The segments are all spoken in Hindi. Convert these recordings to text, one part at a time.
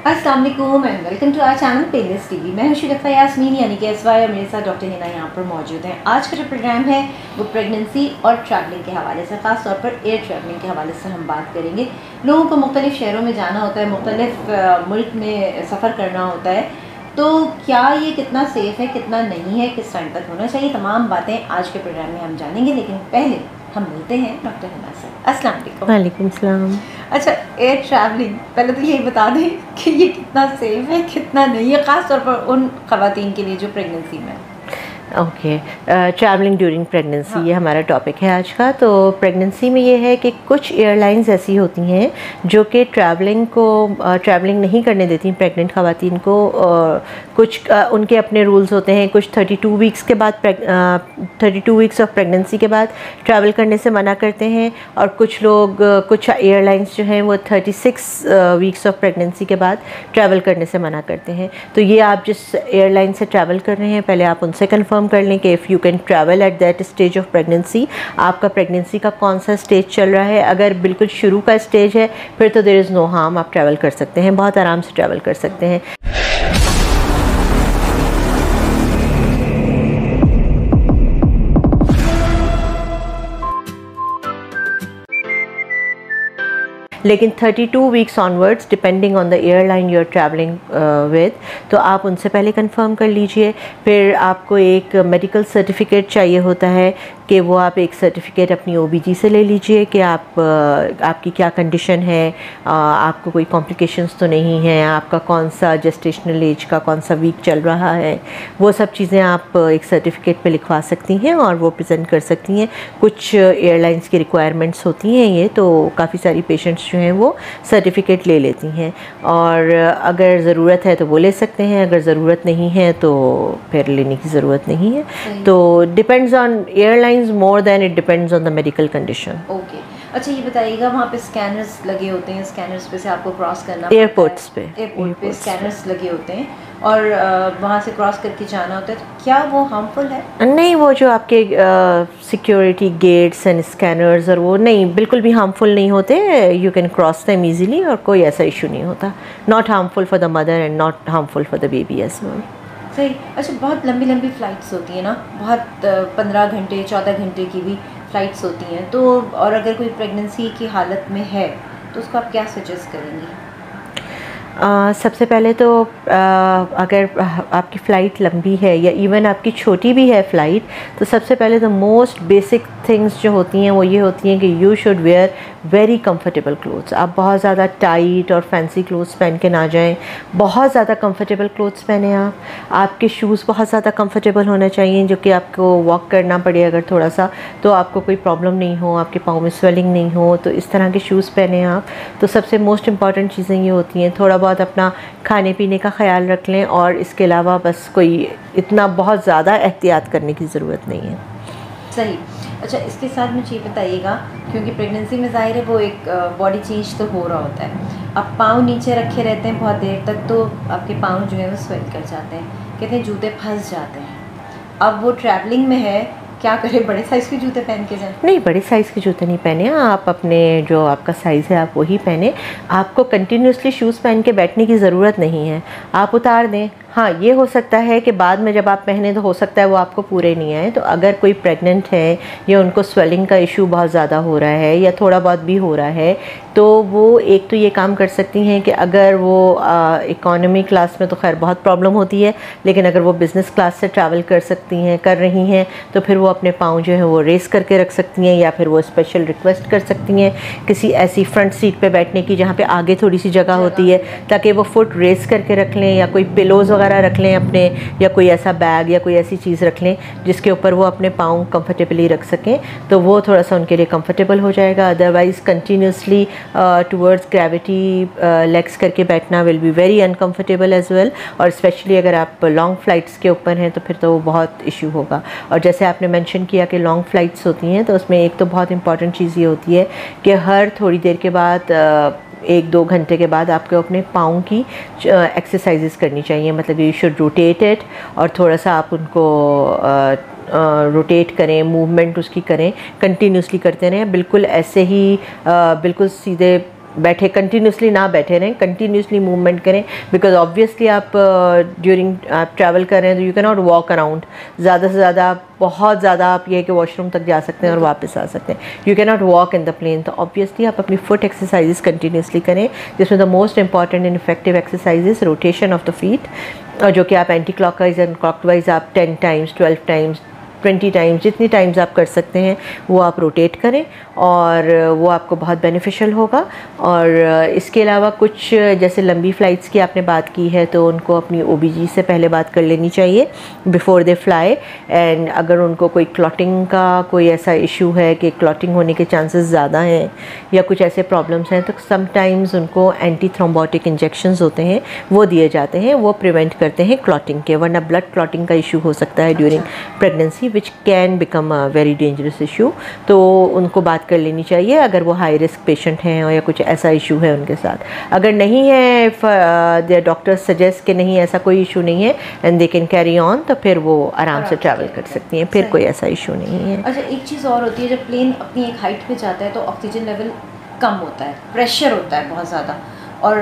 अस्सलाम वालेकुम and welcome to our channel painless TV. मैं हूं शरीफा यास्मीन यानी कि एसवाई और मेरे साथ डॉक्टर हिना यहाँ पर मौजूद हैं। आज का जो प्रोग्राम है वो प्रेगनेंसी और ट्रैवलिंग के हवाले से, ख़ास तौर पर एयर ट्रैवलिंग के हवाले से हम बात करेंगे। लोगों को मुख्तलिफ़ शहरों में जाना होता है, मुख्तलिफ़ मुल्क में सफ़र करना होता है, तो क्या ये कितना सेफ़ है, कितना नहीं है, किस टाइम तक होना चाहिए, तमाम बातें आज के प्रोग्राम में हम जानेंगे। लेकिन पहले हम मिलते हैं डॉक्टर हिना से। अस्सलाम वालेकुम। वालेकुम सलाम। अच्छा, एयर ट्रैवलिंग, पहले तो यही बता दें कि ये कितना सेफ़ है, कितना नहीं है, ख़ास तौर पर उन ख़वातीन के लिए जो प्रेगनेंसी में। ओके, ट्रैवलिंग ड्यूरिंग प्रेगनेंसी, हाँ। ये हमारा टॉपिक है आज का। तो प्रेगनेंसी में ये है कि कुछ एयरलाइंस ऐसी होती हैं जो कि ट्रैवलिंग नहीं करने देती प्रेग्नेंट ख़वातीन को। कुछ उनके अपने रूल्स होते हैं। कुछ 32 वीक्स के बाद 32 वीक्स ऑफ प्रेगनेंसी के बाद ट्रैवल करने से मना करते हैं, और कुछ एयरलाइंस जो हैं वो 36 वीक्स ऑफ प्रेगनेंसी के बाद ट्रैवल करने से मना करते हैं। तो ये आप जिस एयरलाइन से ट्रैवल कर रहे हैं, पहले आप उनसे कंफर्म कर लें कि if you can travel at that stage of pregnancy. आपका प्रेगनेंसी का कौन सा स्टेज चल रहा है। अगर बिल्कुल शुरू का स्टेज है फिर तो देयर इज़ नो हार्म, आप ट्रैवल कर सकते हैं, बहुत आराम से ट्रैवल कर सकते हैं। लेकिन 32 weeks onwards, depending on the airline you are travelling with, तो आप उनसे पहले कंफर्म कर लीजिए। फिर आपको एक मेडिकल सर्टिफिकेट चाहिए होता है कि वो आप एक सर्टिफिकेट अपनी OBG से ले लीजिए कि आपकी क्या कंडीशन है, आपको कोई कॉम्प्लिकेशंस तो नहीं है, आपका कौन सा जेस्टेशनल एज का कौन सा वीक चल रहा है। वो सब चीज़ें आप एक सर्टिफिकेट पे लिखवा सकती हैं और वो प्रेजेंट कर सकती हैं। कुछ एयरलाइंस की रिक्वायरमेंट्स होती हैं ये, तो काफ़ी सारी पेशेंट्स जो हैं वो सर्टिफिकेट ले लेती हैं, और अगर ज़रूरत है तो वो ले सकते हैं, अगर ज़रूरत नहीं है तो फिर लेने की ज़रूरत नहीं है। तो depends on airline more than it depends on the medical condition. Okay, अच्छा ये बताइएगा, वहाँ पे स्कैनर्स लगे होते हैं, स्कैनर्स पे से आपको क्रॉस करना एयरपोर्ट्स पे स्कैनर्स लगे होते हैं और वहाँ से क्रॉस करके जाना होता है, तो क्या वो हार्मफुल है? नहीं, वो जो आपके सिक्योरिटी गेट्स एंड स्कैनर्स और वो नहीं, बिल्कुल भी हार्मफुल नहीं होते। You can cross them easily और कोई ऐसा इशू नहीं होता। Not harmful for the mother and not harmful for the baby as well. सही। अच्छा, बहुत लंबी लंबी फ़्लाइट्स होती हैं ना, बहुत 15 घंटे 14 घंटे की भी फ़्लाइट्स होती हैं, तो और अगर कोई प्रेगनेंसी की हालत में है तो उसको आप क्या सजेस्ट करेंगी? सबसे पहले तो अगर आपकी फ़्लाइट लंबी है या इवन आपकी छोटी भी है फ़्लाइट, तो सबसे पहले तो मोस्ट बेसिक थिंग्स जो होती हैं वो ये होती हैं कि you should wear very comfortable clothes. आप बहुत ज़्यादा टाइट और फैंसी क्लोथ्स पहन के ना जाएं, बहुत ज़्यादा कंफर्टेबल क्लोथ्स पहने आपके शूज़ बहुत ज़्यादा कंफर्टेबल होना चाहिए, जो कि आपको वॉक करना पड़े अगर थोड़ा सा, तो आपको कोई प्रॉब्लम नहीं हो, आपके पाँव में स्वेलिंग नहीं हो, तो इस तरह के शूज़ पहने आप। तो सबसे मोस्ट इम्पॉर्टेंट चीज़ें ये होती हैं। थोड़ा बहुत अपना खाने पीने का ख़्याल रख लें, और इसके अलावा बस कोई इतना बहुत ज़्यादा एहतियात करने की ज़रूरत नहीं है। सही। अच्छा, इसके साथ मुझे ये बताइएगा, क्योंकि प्रेगनेंसी में ज़ाहिर है वो एक बॉडी चेंज तो हो रहा होता है। आप पाँव नीचे रखे रहते हैं बहुत देर तक, तो आपके पाँव जो है वो स्वेल कर जाते हैं, कहते हैं जूते फंस जाते हैं। अब वो ट्रैवलिंग में है, क्या करें? बड़े साइज़ के जूते पहन के जाएं? नहीं, बड़े साइज़ के जूते नहीं पहने आप, अपने जो आपका साइज़ है आप वही पहने। आपको कंटिन्यूसली शूज़ पहन के बैठने की ज़रूरत नहीं है, आप उतार दें। हाँ, ये हो सकता है कि बाद में जब आप पहने तो हो सकता है वो आपको पूरे नहीं आए। तो अगर कोई प्रेग्नेंट है या उनको स्वेलिंग का इशू बहुत ज़्यादा हो रहा है या थोड़ा बहुत भी हो रहा है, तो वो एक तो ये काम कर सकती हैं कि अगर वो इकोनॉमी क्लास में तो खैर बहुत प्रॉब्लम होती है, लेकिन अगर वो बिज़नेस क्लास से ट्रैवल कर रही हैं तो फिर वो अपने पाँव जो है वो रेस करके रख सकती हैं, या फिर वो स्पेशल रिक्वेस्ट कर सकती हैं किसी ऐसी फ्रंट सीट पे बैठने की जहाँ पे आगे थोड़ी सी जगह होती है, ताकि वो फुट रेस करके रख लें, या कोई पिलोज़ वगैरह रख लें अपने, या कोई ऐसा बैग या कोई ऐसी चीज़ रख लें जिसके ऊपर वो अपने पाँव कंफर्टेबली रख सकें, तो वो थोड़ा सा उनके लिए कंफर्टेबल हो जाएगा। Otherwise continuously towards gravity legs करके बैठना will be very uncomfortable as well, और स्पेशली अगर आप लॉन्ग फ़्लाइट्स के ऊपर हैं तो फिर तो वो बहुत इशू होगा। और जैसे आपने मेंशन किया कि लॉन्ग फ़्लाइट्स होती हैं, तो उसमें एक तो बहुत इंपॉर्टेंट चीज़ ये होती है कि हर थोड़ी देर के बाद 1-2 घंटे के बाद आपको अपने पाँव की एक्सरसाइजेस करनी चाहिए। मतलब यू शुड रोटेट इट, और थोड़ा सा आप उनको रोटेट करें, मूवमेंट उसकी करें, कंटिन्यूसली करते रहें। बिल्कुल ऐसे ही बिल्कुल सीधे बैठे कंटिन्यूसली ना बैठे रहें, कंटिन्यूसली मूवमेंट करें, बिकॉज ऑब्वियसली आप ड्यूरिंग आप ट्रैवल कर रहे हैं तो you can not walk around. ज़्यादा से ज़्यादा आप बहुत ज़्यादा आप ये कि वॉशरूम तक जा सकते हैं और वापस आ सकते हैं, you can not walk in the plane. तो ऑब्वियसली आप अपनी फुट एक्सरसाइजेस कंटिन्यूसली करें, जिसमें the most important and effective exercises rotation of the feet, और जो कि आप एंटी क्लॉकवाइज एंड क्लॉकवाइज आप 10 टाइम्स 12 टाइम्स 20 टाइम्स जितनी टाइम्स आप कर सकते हैं वो आप रोटेट करें, और वो आपको बहुत बेनिफिशियल होगा। और इसके अलावा कुछ जैसे लंबी फ़्लाइट्स की आपने बात की है तो उनको अपनी OBG से पहले बात कर लेनी चाहिए बिफ़ोर दे फ्लाई। एंड अगर उनको कोई क्लॉटिंग का कोई ऐसा इशू है कि क्लॉटिंग होने के चांसेस ज़्यादा हैं या कुछ ऐसे प्रॉब्लम्स हैं, तो समटाइम्स उनको एंटी थ्रोम्बोटिक इंजेक्शंस होते हैं वो दिए जाते हैं, वो प्रिवेंट करते हैं क्लॉटिंग के, वरना ब्लड क्लॉटिंग का इशू हो सकता है during pregnancy which can become a very dangerous issue. तो उनको बात कर लेनी चाहिए अगर वो हाई रिस्क पेशेंट हैं या कुछ ऐसा इशू है उनके साथ। अगर नहीं है, देयर डॉक्टर्स सजेस्ट कि नहीं ऐसा कोई इशू नहीं है and they can carry on, तो फिर वो आराम से ट्रैवल कर सकती हैं, फिर कोई ऐसा इशू नहीं है। अच्छा, एक चीज़ और होती है, जब प्लेन अपनी एक हाइट पे जाता है तो ऑक्सीजन लेवल कम होता है, प्रेशर होता है बहुत ज़्यादा और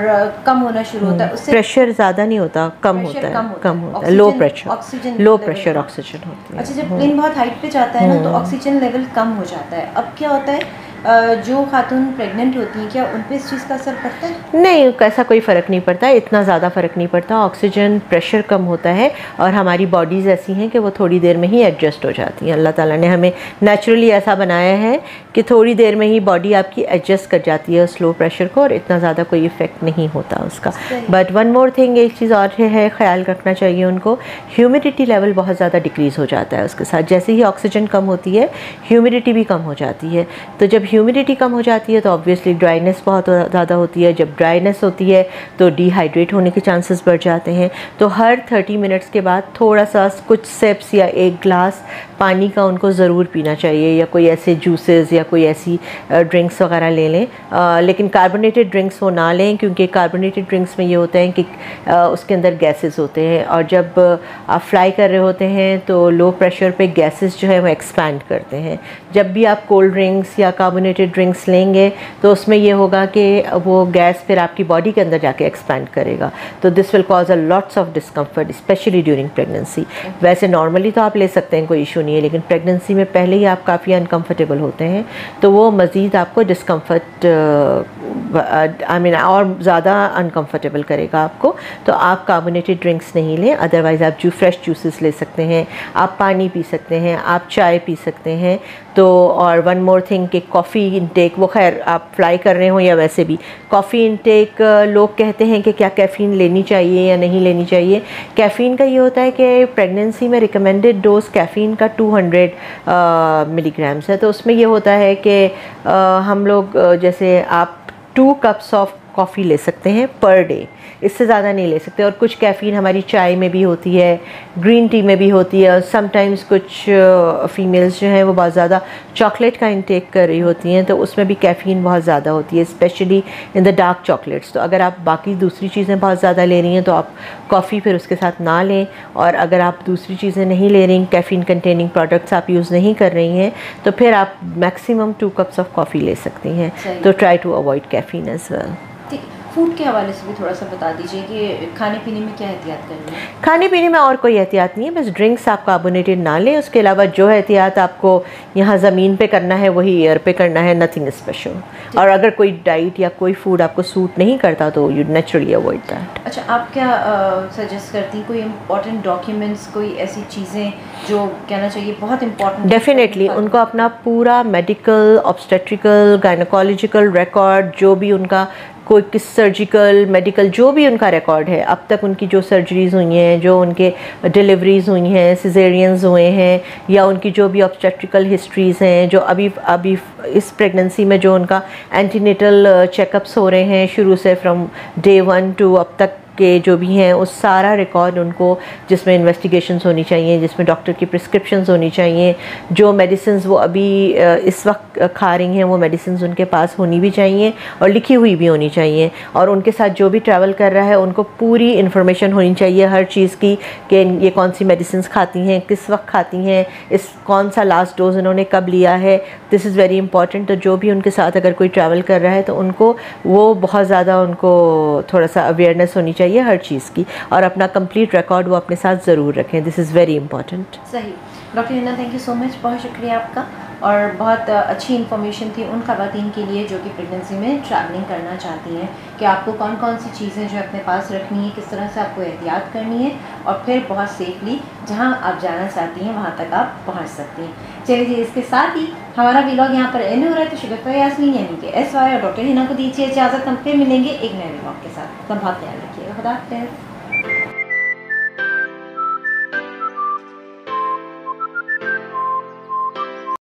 कम होना शुरू होता है। उससे प्रेशर ज़्यादा नहीं होता, कम होता है, लो प्रेशर ऑक्सीजन होती है। अच्छा, जब प्लेन बहुत हाइट पे जाता है ना तो ऑक्सीजन लेवल कम हो जाता है। अब क्या होता है, जो खातून प्रेग्नेंट होती हैं, क्या उन पे इस चीज़ का असर पड़ता है? नहीं, ऐसा कोई फ़र्क नहीं पड़ता, इतना ज़्यादा फ़र्क नहीं पड़ता। ऑक्सीजन प्रेशर कम होता है और हमारी बॉडीज़ ऐसी हैं कि वो थोड़ी देर में ही एडजस्ट हो जाती हैं। अल्लाह ताला ने हमें नेचुरली ऐसा बनाया है कि थोड़ी देर में ही बॉडी आपकी एडजस्ट कर जाती है स्लो प्रेशर को, और इतना ज़्यादा कोई इफ़ेक्ट नहीं होता उसका। बट वन मोर थिंग, एक चीज़ और है, ख्याल रखना चाहिए उनको, ह्यूमिडिटी लेवल बहुत ज़्यादा डिक्रीज़ हो जाता है उसके साथ। जैसे ही ऑक्सीजन कम होती है ह्यूमिडिटी भी कम हो जाती है, तो जब ह्यूमिडिटी कम हो जाती है तो ऑब्वियसली ड्राइनेस बहुत ज़्यादा होती है। जब ड्राइनेस होती है तो डिहाइड्रेट होने के चांसेस बढ़ जाते हैं। तो हर 30 मिनट्स के बाद थोड़ा सा कुछ सिप्स या एक ग्लास पानी का उनको ज़रूर पीना चाहिए, या कोई ऐसे जूसेस या कोई ऐसी ड्रिंक्स वगैरह ले लें। लेकिन कार्बोनेटेड ड्रिंक्स वो ना लें, क्योंकि कार्बोनेटेड ड्रिंक्स में ये होता है कि उसके अंदर गैसेस होते हैं, और जब आप फ्लाई कर रहे होते हैं तो लो प्रेशर पे गैसेस जो है वो एक्सपैंड करते हैं। जब भी आप कोल्ड ड्रिंक्स या कार्बोनेटेड ड्रिंक्स लेंगे तो उसमें ये होगा कि वो गैस फिर आपकी बॉडी के अंदर जाके एक्सपैंड करेगा, तो this will cause a lots of discomfort specially during pregnancy. वैसे नॉर्मली तो आप ले सकते हैं, कोई इशू नहीं है, लेकिन प्रेगनेंसी में पहले ही आप काफ़ी अनकम्फर्टेबल होते हैं तो वो मज़ीद आपको डिस्कम्फर्ट और ज़्यादा अनकम्फर्टेबल करेगा आपको। तो आप कार्बोनेटेड ड्रिंक्स नहीं लें, अदरवाइज़ आप फ्रेश जूसेस ले सकते हैं, आप पानी पी सकते हैं, आप चाय पी सकते हैं। तो और वन मोर थिंग कि कॉफ़ी इंटेक, वो खैर आप फ्लाई कर रहे हो या वैसे भी कॉफ़ी इंटेक, लोग कहते हैं कि क्या कैफ़ीन लेनी चाहिए या नहीं लेनी चाहिए। कैफ़ीन का ये होता है कि प्रेगनेंसी में रिकमेंडेड डोज कैफ़ीन का 200 मिलीग्राम्स है। तो उसमें ये होता है कि हम लोग जैसे आप 2 कप्स ऑफ कॉफ़ी ले सकते हैं पर डे, इससे ज़्यादा नहीं ले सकते। और कुछ कैफ़ीन हमारी चाय में भी होती है, ग्रीन टी में भी होती है, और समटाइम्स कुछ फ़ीमेल्स जो हैं वो बहुत ज़्यादा चॉकलेट का इंटेक कर रही होती हैं तो उसमें भी कैफ़ीन बहुत ज़्यादा होती है, specially in the dark chocolates. तो अगर आप बाकी दूसरी चीज़ें बहुत ज़्यादा ले रही हैं तो आप कॉफ़ी फिर उसके साथ ना लें, और अगर आप दूसरी चीज़ें नहीं ले रही, कैफ़ीन कंटेनिंग प्रोडक्ट्स आप यूज़ नहीं कर रही हैं, तो फिर आप मैक्सिमम 2 कप्स ऑफ कॉफ़ी ले सकती हैं। तो try to avoid caffeine as well. Food के हवाले से भी थोड़ा सा बता दीजिए कि खाने पीने में क्या एहतियात करनी है? खाने पीने में और कोई एहतियात नहीं है, बस ड्रिंक्स आप कार्बोनेटेड ना लें। उसके अलावा जो एहतियात आपको यहाँ ज़मीन पे करना है वही एयर पे करना है, नथिंग स्पेशल। और अगर कोई डाइट या कोई फूड आपको सूट नहीं करता तो यू नेचुरली अवॉइड दैट। अच्छा, आप क्या सजेस्ट करती हैं, कोई इंपॉर्टेंट डॉक्यूमेंट्स, कोई ऐसी चीज़ें जो कहना चाहिए बहुत इंपॉर्टेंट? डेफिनेटली उनको अपना पूरा मेडिकल, ऑब्स्टेट्रिकल, गायनोकोलॉजिकल रिकॉर्ड, जो भी उनका कोई किस सर्जिकल मेडिकल जो भी उनका रिकॉर्ड है, अब तक उनकी जो सर्जरीज़ हुई हैं, जो उनके डिलीवरीज़ हुई हैं, सिजेरियंस हुए हैं, या उनकी जो भी ऑब्स्टेट्रिकल हिस्ट्रीज़ हैं, जो अभी इस प्रेगनेंसी में जो उनका एंटीनेटल चेकअप्स हो रहे हैं शुरू से फ्रॉम डे 1 टू अब तक के जो भी हैं उस सारा रिकॉर्ड उनको, जिसमें इन्वेस्टिगेशंस होनी चाहिए, जिसमें डॉक्टर की प्रिस्क्रिप्शंस होनी चाहिए, जो मेडिसिन्स वो अभी इस वक्त खा रही हैं वो मेडिसिन्स उनके पास होनी भी चाहिए और लिखी हुई भी होनी चाहिए। और उनके साथ जो भी ट्रैवल कर रहा है उनको पूरी इन्फॉर्मेशन होनी चाहिए हर चीज़ की, कि ये कौन सी मेडिसिन्स खाती हैं, किस वक्त खाती हैं, इस कौन सा लास्ट डोज इन्होंने कब लिया है। This is very important. तो जो भी उनके साथ अगर कोई ट्रैवल कर रहा है तो उनको वो बहुत ज़्यादा उनको थोड़ा सा अवेयरनेस होनी चाहिए हर चीज़ की, और अपना कंप्लीट रिकॉर्ड वो अपने साथ ज़रूर रखें। This is very important. सही। Doctor Hina, thank you so much, बहुत शुक्रिया आपका। और बहुत अच्छी इन्फॉर्मेशन थी उन ख़वातीन के लिए जो कि प्रेगनेंसी में ट्रैवलिंग करना चाहती हैं, कि आपको कौन कौन सी चीज़ें जो अपने पास रखनी है, किस तरह से आपको एहतियात करनी है, और फिर बहुत सेफली जहां आप जाना चाहती हैं वहां तक आप पहुंच सकती हैं। चलिए जी, इसके साथ ही हमारा व्लॉग यहाँ पर एंड हो रहा है। तो शुगरफा यास्मीन यानी कि SY और डॉक्टर हिना को दीजिए इजाज़त। हम फिर मिलेंगे एक नए व्लॉग के साथ। तब बहुत ख्याल रखिएगा। खुदा हाफ़िज़।